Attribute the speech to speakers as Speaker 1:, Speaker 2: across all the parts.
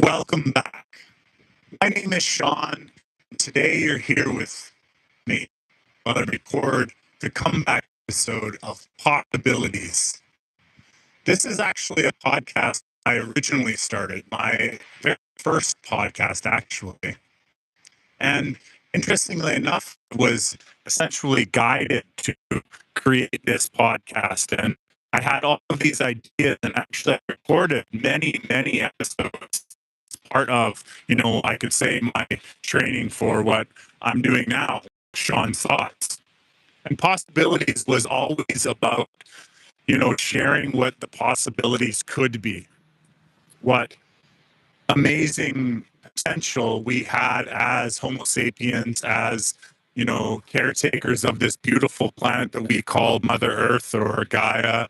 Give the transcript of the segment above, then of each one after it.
Speaker 1: Welcome back. My name is Sean, and today you're here with me while I record the comeback episode of Possibilities. This is actually a podcast I originally started, my very first podcast, actually. And interestingly enough, was essentially guided to create this podcast. And I had all of these ideas and actually I recorded many, many episodes. Part of, I could say my training for what I'm doing now, Sean's Thoughts. And Possibilities was always about, sharing what the possibilities could be, what amazing potential we had as Homo sapiens, as caretakers of this beautiful planet that we call Mother Earth or Gaia.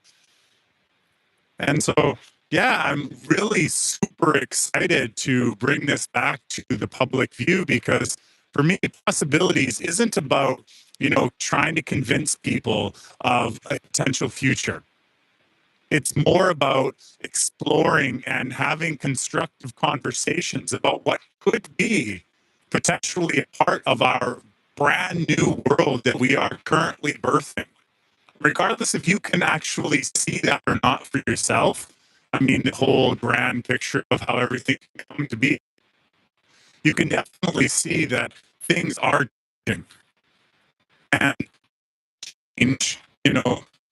Speaker 1: And so, yeah, I'm really super excited to bring this back to the public view because for me, possibilities isn't about, trying to convince people of a potential future. It's more about exploring and having constructive conversations about what could be potentially a part of our brand new world that we are currently birthing. Regardless if you can actually see that or not for yourself, I mean, the whole grand picture of how everything can come to be, you can definitely see that things are changing. And change,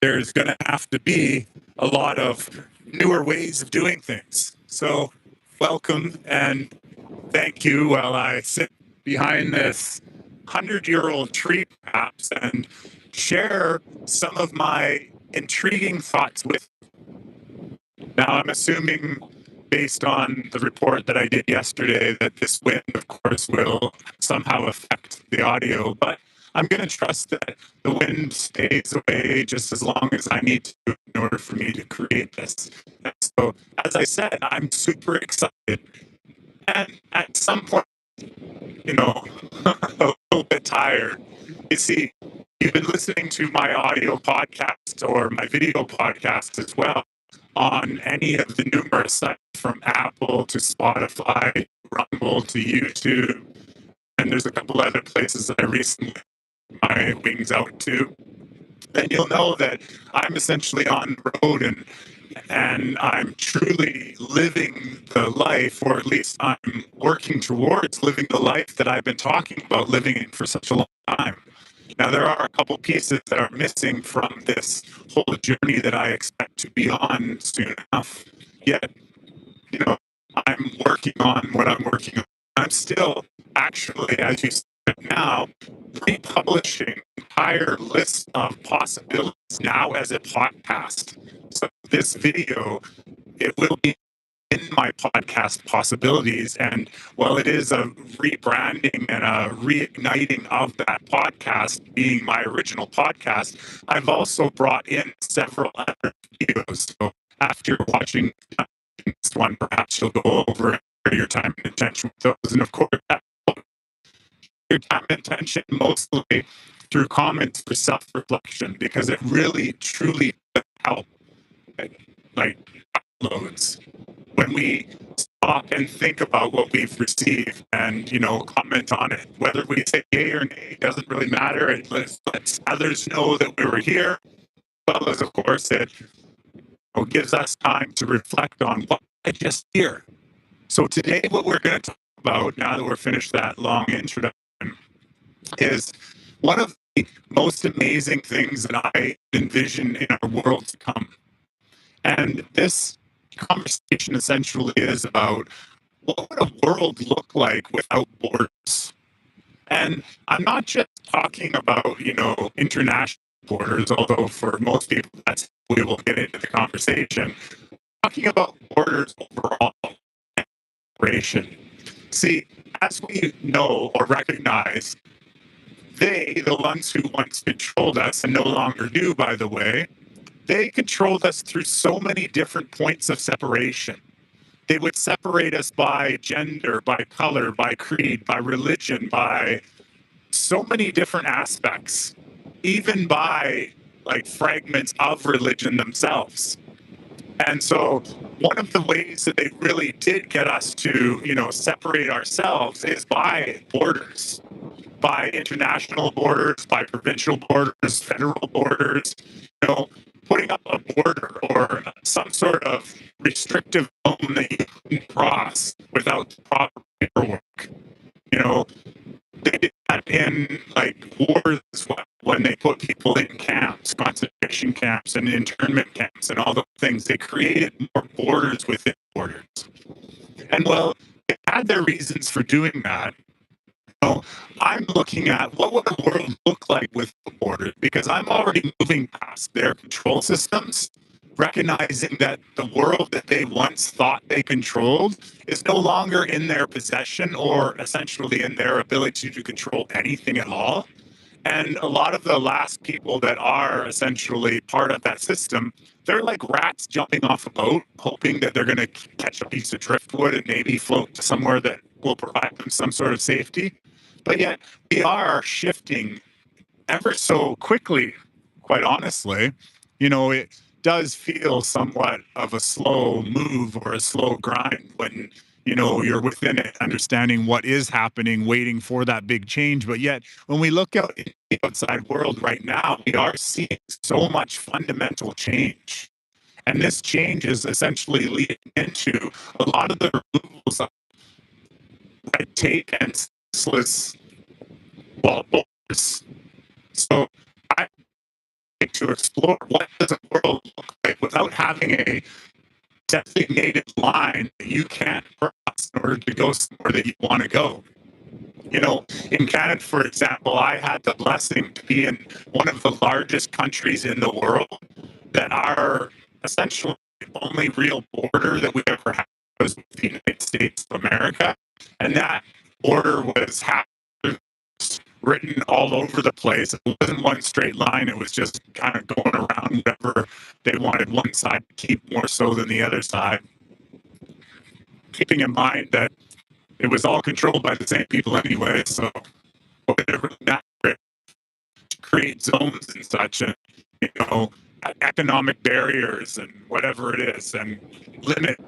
Speaker 1: there's going to have to be a lot of newer ways of doing things. So, welcome and thank you while I sit behind this 100-year-old tree, perhaps, and share some of my intriguing thoughts with you. Now, I'm assuming, based on the report that I did yesterday, that this wind, of course, will somehow affect the audio, but I'm going to trust that the wind stays away just as long as I need to in order for me to create this. And so, as I said, I'm super excited. And at some point, a little bit tired. You see, you've been listening to my audio podcast or my video podcast as well on any of the numerous sites from Apple to Spotify, Rumble to YouTube. And there's a couple other places that I recently my wings out to. Then you'll know that I'm essentially on the road and I'm truly living the life, or at least I'm working towards living the life that I've been talking about living for such a long time. Now, there are a couple pieces that are missing from this whole journey that I expect to be on soon enough. Yet, I'm working on what I'm working on. I'm still actually, as you said now, republishing entire list of possibilities now as a podcast. So this video, it will be in my podcast possibilities. And while it is a rebranding and a reigniting of that podcast being my original podcast, I've also brought in several other videos. So after watching this one, perhaps you'll go over your time and attention with those. And of course, your time and attention mostly through comments for self-reflection, because it really, truly does help. Like uploads. When we stop and think about what we've received and, comment on it, whether we say yay or nay, doesn't really matter. It lets others know that we were here. Well, as of course, it gives us time to reflect on what I just hear. So today, what we're going to talk about, now that we're finished that long introduction, is one of the most amazing things that I envision in our world to come. And this conversation essentially is about what would a world look like without borders? And I'm not just talking about, international borders, although for most people, that's we will get into the conversation. Talking about borders overall. See, as we know or recognize, they, the ones who once controlled us and no longer do, by the way, they controlled us through so many different points of separation. They would separate us by gender, by color, by creed, by religion, by so many different aspects, even by like fragments of religion themselves. And so one of the ways that they really did get us to, separate ourselves is by borders, by international borders, by provincial borders, federal borders, you know, putting up a border or some sort of restrictive zone that you couldn't cross without proper paperwork. You know, they did that in like wars when they put people in camps, concentration camps and internment camps and all the things. They created more borders within borders. And well, they had their reasons for doing that. So I'm looking at what would the world look like with the border, because I'm already moving past their control systems, recognizing that the world that they once thought they controlled is no longer in their possession or essentially in their ability to control anything at all. And a lot of the last people that are essentially part of that system, they're like rats jumping off a boat, hoping that they're going to catch a piece of driftwood and maybe float to somewhere that will provide them some sort of safety. But yet we are shifting ever so quickly, quite honestly. It does feel somewhat of a slow move or a slow grind when, you're within it, understanding what is happening, waiting for that big change. But yet, when we look out in the outside world right now, we are seeing so much fundamental change. And this change is essentially leading into a lot of the removals of red tape and senseless wall borders. So I think to explore what does a world look like without having a designated line that you can't cross in order to go somewhere that you want to go. In Canada, for example, I had the blessing to be in one of the largest countries in the world that are essentially the only real border that we ever had was with the United States of America. And that border was written all over the place. It wasn't one straight line. It was just kind of going around whatever they wanted one side to keep more so than the other side. Keeping in mind that it was all controlled by the same people anyway, so it really mattered to create zones and such, and economic barriers and whatever it is, and limit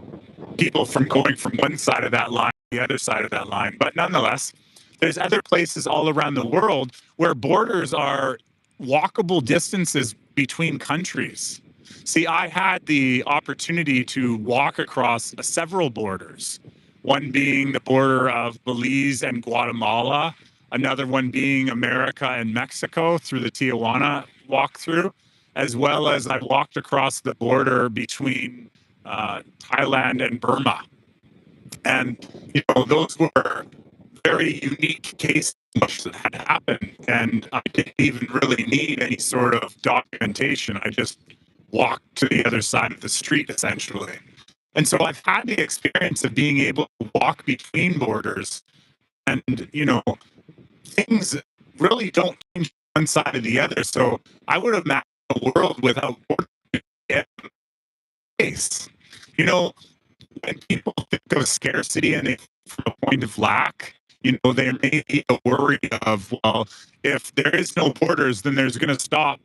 Speaker 1: people from going from one side of that line to the other side of that line. But nonetheless, there's other places all around the world where borders are walkable distances between countries. See, I had the opportunity to walk across several borders, one being the border of Belize and Guatemala, another one being America and Mexico through the Tijuana walkthrough, as well as I walked across the border between Thailand and Burma. And, those were very unique cases that had happened. And I didn't even really need any sort of documentation. I just walked to the other side of the street, essentially. And so I've had the experience of being able to walk between borders, and, things really don't change one side or the other. So I would imagine a world without borders in place. You know, when people think of scarcity and they think from a point of lack, there may be a worry of, well, if there is no borders, then there's going to stop.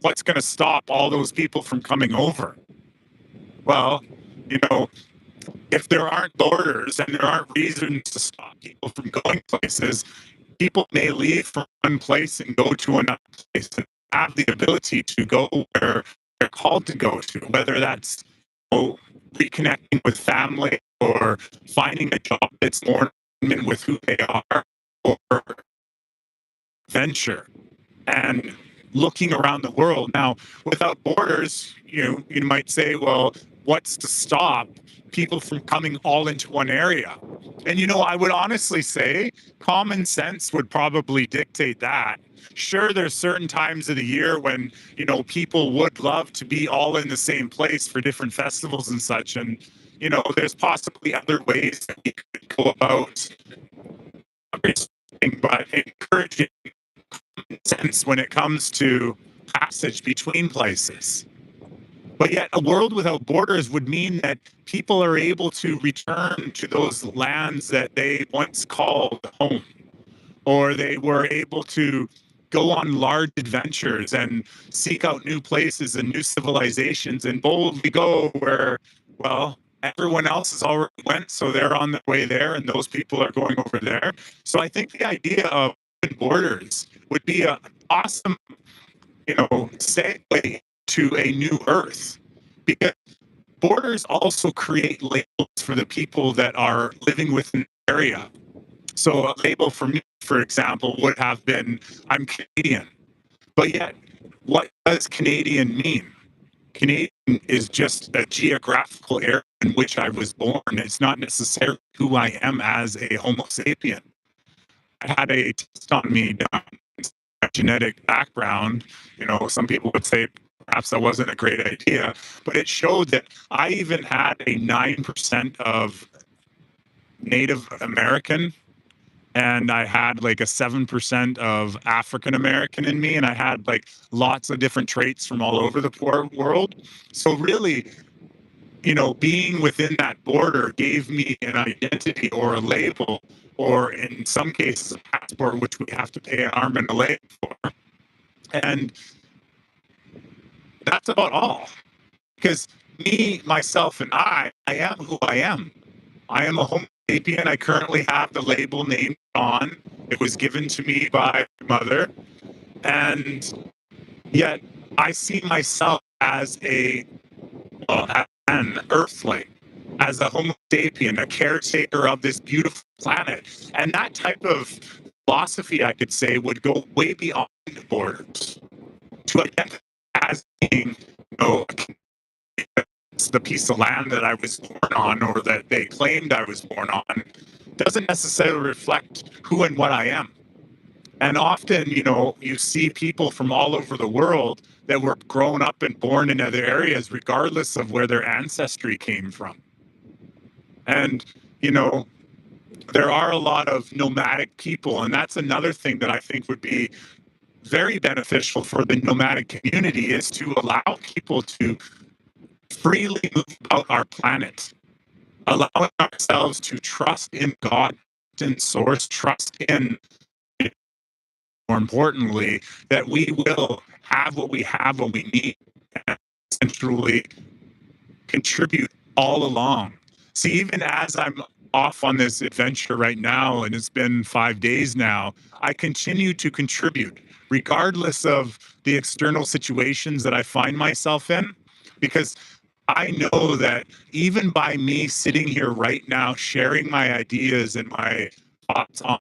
Speaker 1: What's going to stop all those people from coming over? Well, you know, if there aren't borders and there aren't reasons to stop people from going places, people may leave from one place and go to another place and have the ability to go where they're called to go to, whether that's reconnecting with family or finding a job that's more in alignment with who they are, or venture and looking around the world. Now, without borders, you might say, well, what's to stop people from coming all into one area? And I would honestly say common sense would probably dictate that. Sure, there's certain times of the year when, people would love to be all in the same place for different festivals and such. And, there's possibly other ways that we could go about but encouraging sense when it comes to passage between places. But yet, a world without borders would mean that people are able to return to those lands that they once called home, or they were able to go on large adventures and seek out new places and new civilizations and boldly go where Well, everyone else has already went, so they're on their way there, and those people are going over there. So I think the idea of open borders would be an awesome, segue to a new Earth, because borders also create labels for the people that are living within the area. So a label for me, for example, would have been I'm Canadian, but yet, what does Canadian mean? Canadian is just a geographical area in which I was born. It's not necessarily who I am as a Homo sapien. I had a test on me done, my genetic background. Some people would say perhaps that wasn't a great idea, but it showed that I even had a 9% of Native American, and I had like a 7% of African American in me, and I had like lots of different traits from all over the world. So really, being within that border gave me an identity or a label, or in some cases, a passport, which we have to pay an arm and a leg for. And that's about all. Because me, myself, and I am who I am. I am a Homo sapien. I currently have the label named John. It was given to me by my mother. And yet I see myself as an earthling, as a Homo sapien, a caretaker of this beautiful planet. And that type of philosophy, I could say, would go way beyond borders to identify as being, it's the piece of land that I was born on or that they claimed I was born on, doesn't necessarily reflect who and what I am. And often, you see people from all over the world that were grown up and born in other areas, regardless of where their ancestry came from. And, there are a lot of nomadic people. And that's another thing that I think would be very beneficial for the nomadic community, is to allow people to freely move about our planet, allowing ourselves to trust in God, in source, trust in, more importantly, that we will have what we have when we need, and essentially contribute all along. See, even as I'm off on this adventure right now, and it's been 5 days now, I continue to contribute, regardless of the external situations that I find myself in, because I know that even by me sitting here right now, sharing my ideas and my thoughts on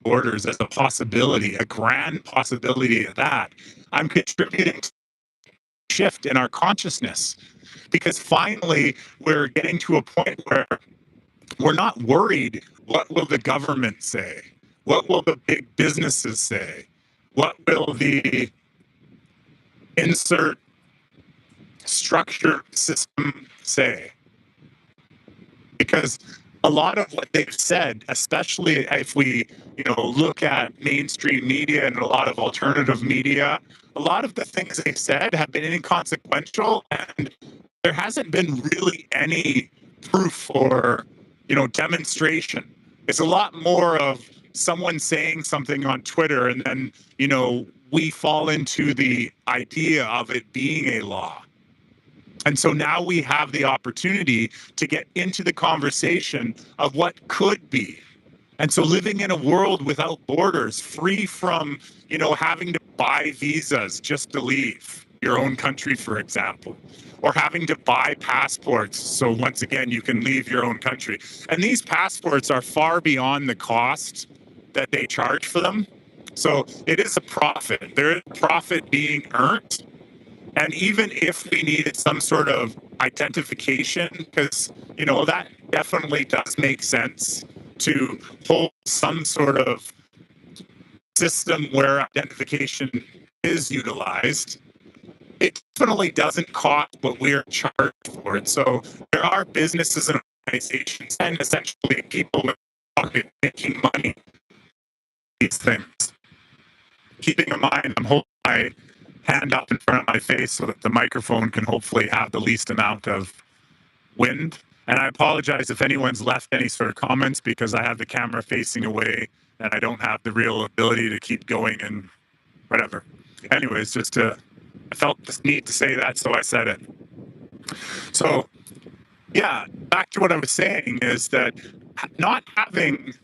Speaker 1: borders as a possibility, a grand possibility of that, I'm contributing to a shift in our consciousness, because finally we're getting to a point where we're not worried what will the government say, what will the big businesses say, what will the insert structure system say, because a lot of what they've said, especially if we, look at mainstream media and a lot of alternative media, a lot of the things they've said have been inconsequential, and there hasn't been really any proof or, demonstration. It's a lot more of someone saying something on Twitter, and then, we fall into the idea of it being a law. And so now we have the opportunity to get into the conversation of what could be. And so living in a world without borders, free from, having to buy visas just to leave your own country, for example, or having to buy passports. So once again, you can leave your own country. And these passports are far beyond the cost that they charge for them. So it is a profit. There is a profit being earned, and even if we needed some sort of identification, because, that definitely does make sense to hold some sort of system where identification is utilized, it definitely doesn't cost what we're charged for it. So there are businesses and organizations and essentially people with pocket making money these things. Keeping in mind, I'm holding my hand up in front of my face so that the microphone can hopefully have the least amount of wind. And I apologize if anyone's left any sort of comments, because I have the camera facing away and I don't have the real ability to keep going and whatever. Anyways, I felt this need to say that, so I said it. So Yeah, back to what I was saying is that not having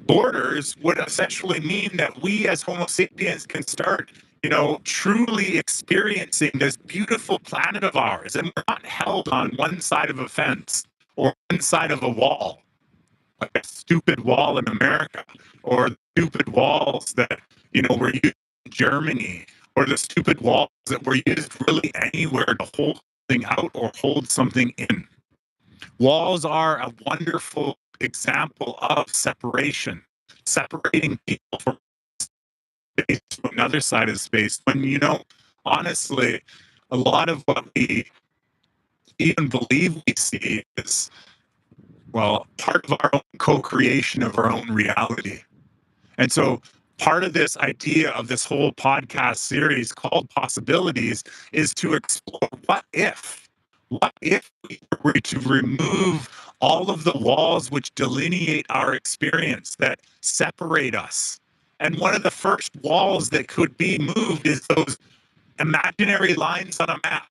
Speaker 1: borders would essentially mean that we as Homo sapiens can start, truly experiencing this beautiful planet of ours. And we're not held on one side of a fence or one side of a wall, like a stupid wall in America, or stupid walls that, were used in Germany, or the stupid walls that were used really anywhere to hold something out or hold something in. Walls are a wonderful example of separation, separating people from space to another side of space. When, honestly, a lot of what we even believe we see is, well, part of our own co creation of our own reality. And so part of this idea of this whole podcast series called Possibilities is to explore what if we were to remove all of the walls which delineate our experience, that separate us. And one of the first walls that could be moved is those imaginary lines on a map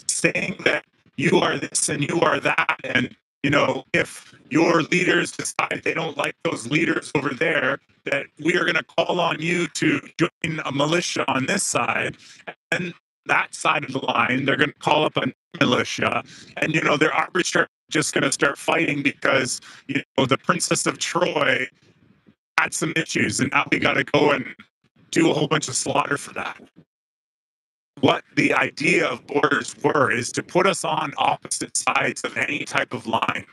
Speaker 1: saying that you are this and you are that. And, if your leaders decide they don't like those leaders over there, that we are going to call on you to join a militia on this side. And that side of the line, they're going to call up a militia. And, their armies are just going to start fighting because, the Princess of Troy had some issues. And now we got to go and do a whole bunch of slaughter for that. What the idea of borders were is to put us on opposite sides of any type of line.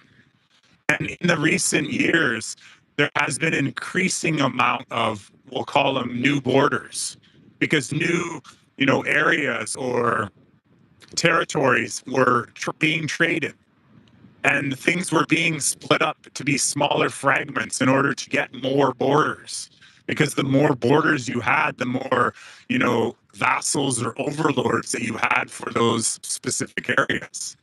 Speaker 1: And in the recent years, there has been an increasing amount of, we'll call them new borders, because new, areas or territories were being traded, and things were being split up to be smaller fragments in order to get more borders. Because the more borders you had, the more, vassals or overlords that you had for those specific areas.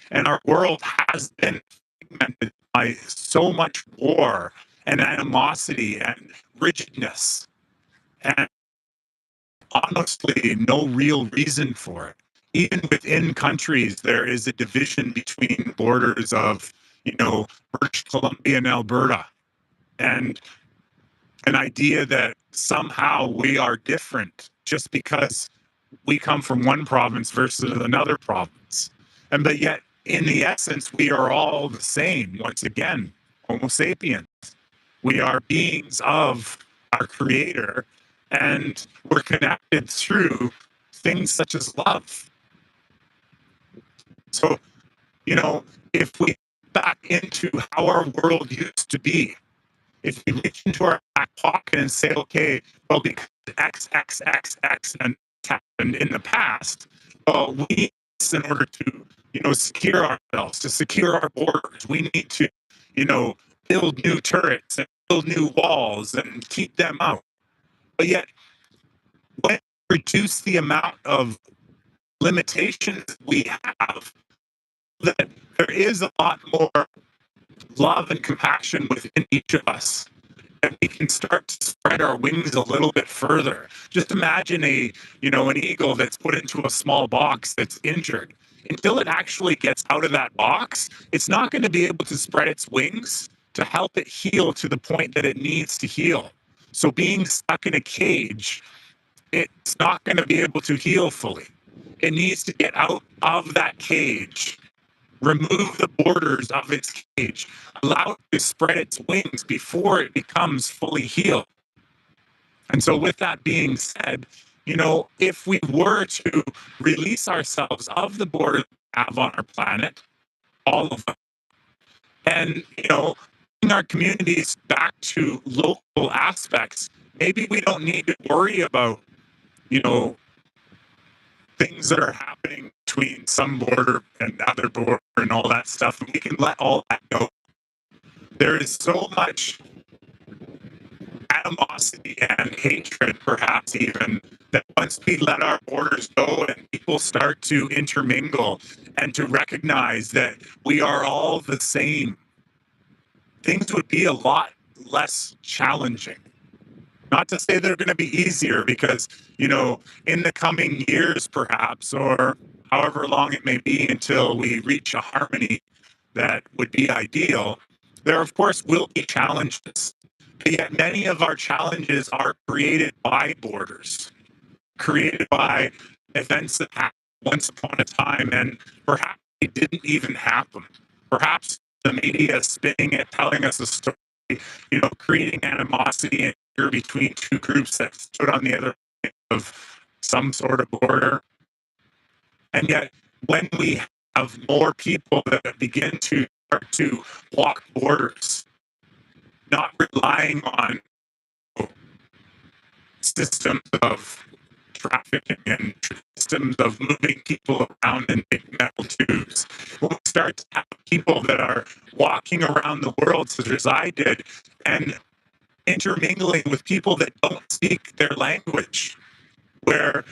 Speaker 1: And our world has been fragmented by so much war and animosity and rigidness. And honestly, no real reason for it. Even within countries, there is a division between borders of, British Columbia and Alberta, and an idea that somehow we are different just because we come from one province versus another province. And but yet, in the essence, we are all the same. Once again, Homo sapiens. We are beings of our creator, and we're connected through things such as love. So, you know, if we back into how our world used to be, if we reach into our back pocket and say, okay, well, because X, X, X, X, and happened in the past, we need this in order to, secure ourselves, to secure our borders. We need to, you know, build new turrets and build new walls and keep them out. But yet, when we reduce the amount of limitations we have, that there is a lot more love and compassion within each of us. And we can start to spread our wings a little bit further. Just imagine an eagle that's put into a small box that's injured. Until it actually gets out of that box, it's not going to be able to spread its wings to help it heal to the point that it needs to heal. So being stuck in a cage, it's not going to be able to heal fully. It needs to get out of that cage, remove the borders of its cage, allow it to spread its wings before it becomes fully healed. And so, with that being said, if we were to release ourselves of the borders we have on our planet, all of them, and, bring our communities back to local aspects, maybe we don't need to worry about, you know, things that are happening between some border and other border and all that stuff. And we can let all that go. There is so much animosity and hatred, perhaps even, that once we let our borders go and people start to intermingle and to recognize that we are all the same, things would be a lot less challenging. Not to say they're going to be easier, because, in the coming years, perhaps, or however long it may be until we reach a harmony, that would be ideal, there of course will be challenges. But yet many of our challenges are created by borders, created by events that happened once upon a time, and perhaps they didn't even happen. Perhaps the media spinning it, telling us a story, creating animosity and fear between two groups that stood on the other side of some sort of border. And yet, when we have more people that begin to start to walk borders, not relying on systems of trafficking and systems of moving people around in big metal tubes. When we start to have people that are walking around the world, such as I did, and intermingling with people that don't speak their language, where,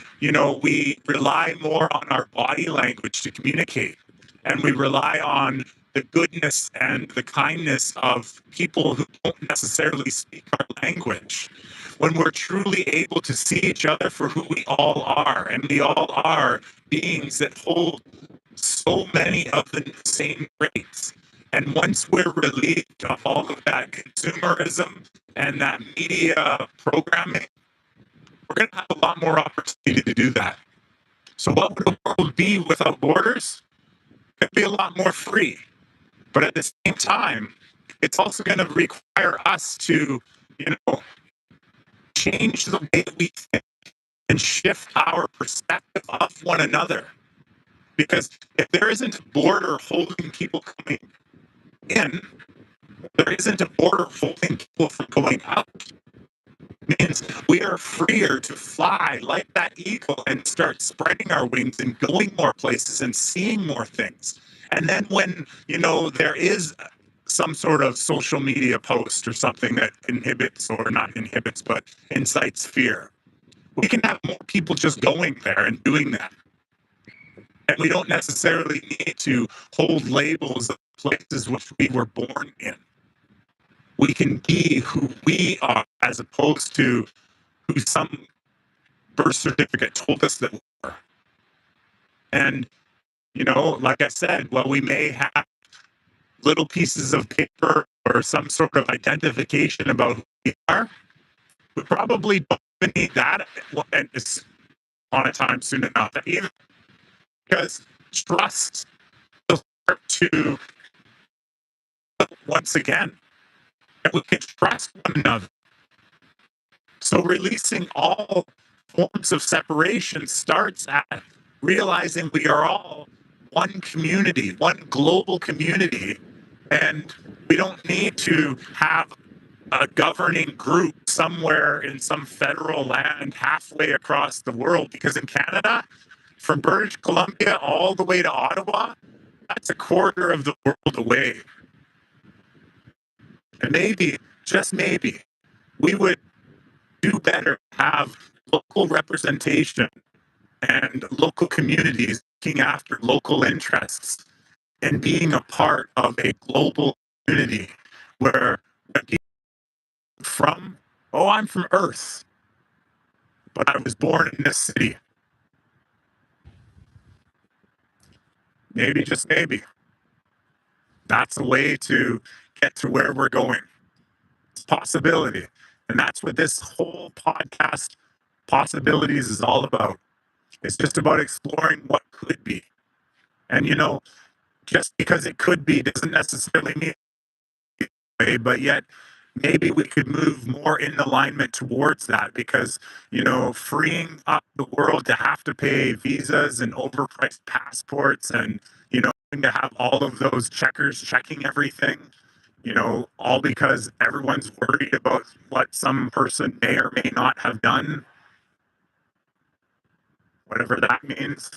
Speaker 1: we rely more on our body language to communicate, and we rely on the goodness and the kindness of people who don't necessarily speak our language. When we're truly able to see each other for who we all are, and we all are beings that hold so many of the same traits. And once we're relieved of all of that consumerism and that media programming, we're going to have a lot more opportunity to do that. So, what would the world be without borders? It'd be a lot more free. But at the same time, it's also going to require us to, change the way that we think and shift our perspective of one another. Because if there isn't a border holding people coming in, there isn't a border holding people from going out. Means we are freer to fly like that eagle and start spreading our wings and going more places and seeing more things. And then when, there is some sort of social media post or something that inhibits, or not inhibits, but incites fear, we can have more people just going there and doing that. And we don't necessarily need to hold labels of places which we were born in. We can be who we are as opposed to who some birth certificate told us that we were. And, like I said, while we may have little pieces of paper or some sort of identification about who we are, we probably don't even need that and it's on a time soon enough either. Because trust will start to, once again, and we can trust one another. So releasing all forms of separation starts at realizing we are all one community, one global community, and we don't need to have a governing group somewhere in some federal land halfway across the world. Because in Canada, from British Columbia all the way to Ottawa, that's a quarter of the world away. And maybe, just maybe, we would do better to have local representation and local communities looking after local interests and being a part of a global community where when people from, oh, I'm from Earth, but I was born in this city. Maybe, just maybe, that's a way to get to where we're going. It's possibility. And that's what this whole podcast, Possibilities, is all about. It's just about exploring what could be. And, just because it could be doesn't necessarily mean it's way, but yet maybe we could move more in alignment towards that because, freeing up the world to have to pay visas and overpriced passports and, to have all of those checkers checking everything, all because everyone's worried about what some person may or may not have done, whatever that means.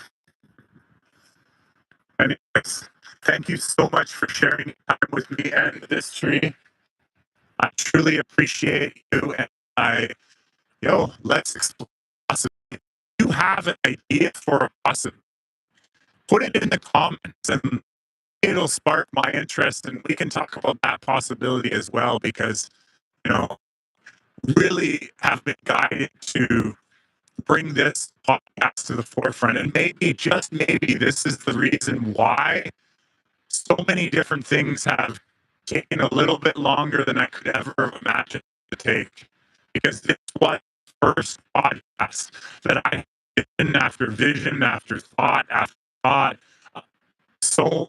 Speaker 1: Anyways, thank you so much for sharing time with me and this tree. I truly appreciate you, and let's explore possibility. If you have an idea for a possibility, put it in the comments, and it'll spark my interest, and we can talk about that possibility as well. Because you know, really have been guided to bring this podcast to the forefront, and maybe, just maybe, this is the reason why so many different things have taken a little bit longer than I could ever have imagined to take, because this was the first podcast that I did after vision, after thought, after thought. Uh, So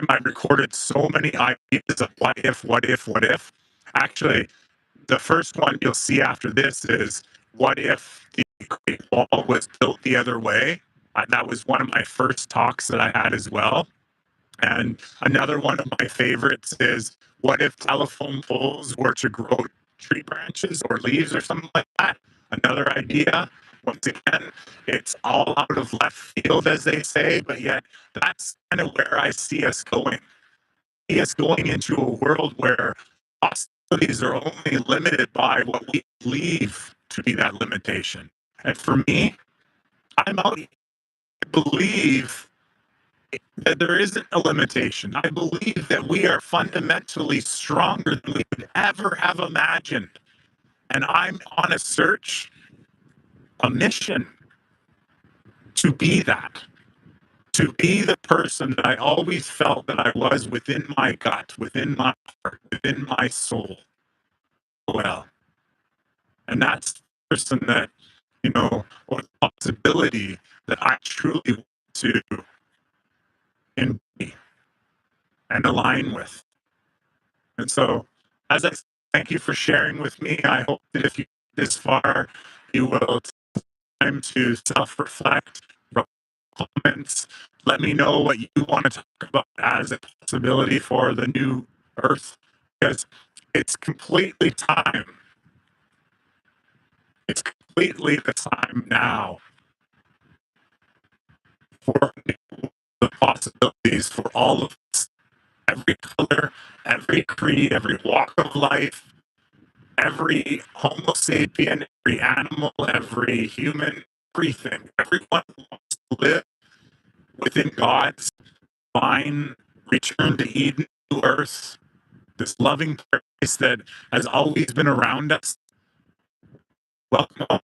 Speaker 1: I recorded so many ideas of what if, what if, what if. Actually, the first one you'll see after this is what if the Great Wall was built the other way? That was one of my first talks that I had as well. And another one of my favorites is what if telephone poles were to grow tree branches or leaves or something like that? Another idea. Once again, it's all out of left field, as they say, but yet that's kind of where I see us going. See us going into a world where possibilities are only limited by what we believe to be that limitation. And for me, I'm out. I believe that there isn't a limitation. I believe that we are fundamentally stronger than we could ever have imagined. And I'm on a search, a mission to be that, to be the person that I always felt that I was within my gut, within my heart, within my soul. Well, and that's the person that, or the possibility that I truly want to embody and align with. And so, as I said, thank you for sharing with me. I hope that if you get this far, you will take time to self-reflect, write comments. Let me know what you want to talk about as a possibility for the new Earth, because it's completely time. It's completely the time now for the possibilities for all of us. Every color, every creed, every walk of life, every Homo sapien, every animal, every human, everything, everyone who wants to live within God's divine return to Eden, to earth, this loving place that has always been around us. Welcome